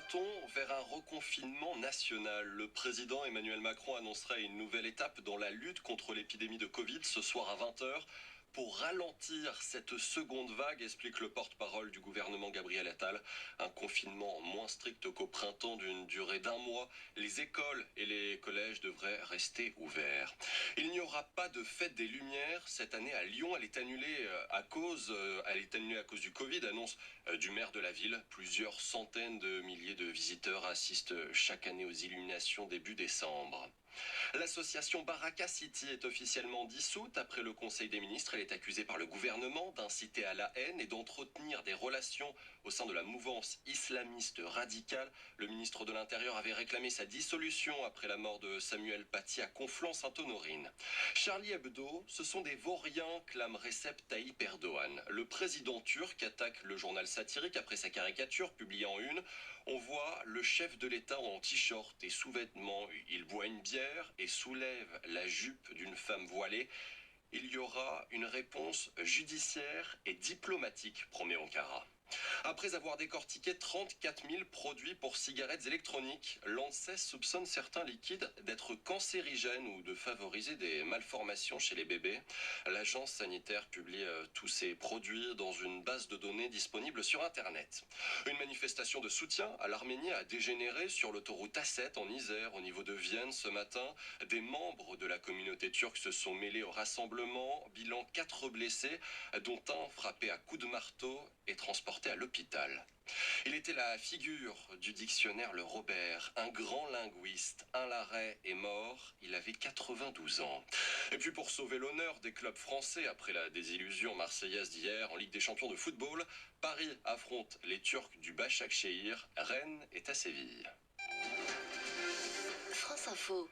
Va-t-on vers un reconfinement national? Le président Emmanuel Macron annoncerait une nouvelle étape dans la lutte contre l'épidémie de Covid ce soir à 20 h. Pour ralentir cette seconde vague, explique le porte-parole du gouvernement Gabriel Attal, un confinement moins strict qu'au printemps d'une durée d'un mois, les écoles et les collèges devraient rester ouverts. Il n'y aura pas de fête des Lumières cette année à Lyon, elle est annulée à cause du Covid, annonce du maire de la ville. Plusieurs centaines de milliers de visiteurs assistent chaque année aux illuminations début décembre. L'association Baraka City est officiellement dissoute après le Conseil des ministres. Elle est accusée par le gouvernement d'inciter à la haine et d'entretenir des relations au sein de la mouvance islamiste radicale. Le ministre de l'Intérieur avait réclamé sa dissolution après la mort de Samuel Paty à Conflans-Sainte-Honorine. Charlie Hebdo, ce sont des vauriens, clame Recep Tayyip Erdogan. Le président turc attaque le journal satirique après sa caricature publiée en une. On voit le chef de l'État en t-shirt et sous-vêtements. Il boit une bière et soulève la jupe d'une femme voilée. Il y aura une réponse judiciaire et diplomatique, promet Ankara. Après avoir décortiqué 34 000 produits pour cigarettes électroniques, l'ANSES soupçonne certains liquides d'être cancérigènes ou de favoriser des malformations chez les bébés. L'agence sanitaire publie tous ces produits dans une base de données disponible sur Internet. Une manifestation de soutien à l'Arménie a dégénéré sur l'autoroute A7 en Isère, au niveau de Vienne ce matin. Des membres de la communauté turque se sont mêlés au rassemblement. Bilan 4 blessés, dont un frappé à coups de marteau et transporté à l'hôpital. Il était la figure du dictionnaire Le Robert, un grand linguiste. Un Larrey est mort, il avait 92 ans. Et puis pour sauver l'honneur des clubs français après la désillusion marseillaise d'hier en Ligue des champions de football, Paris affronte les Turcs du Başakşehir, Rennes est à Séville. France Info.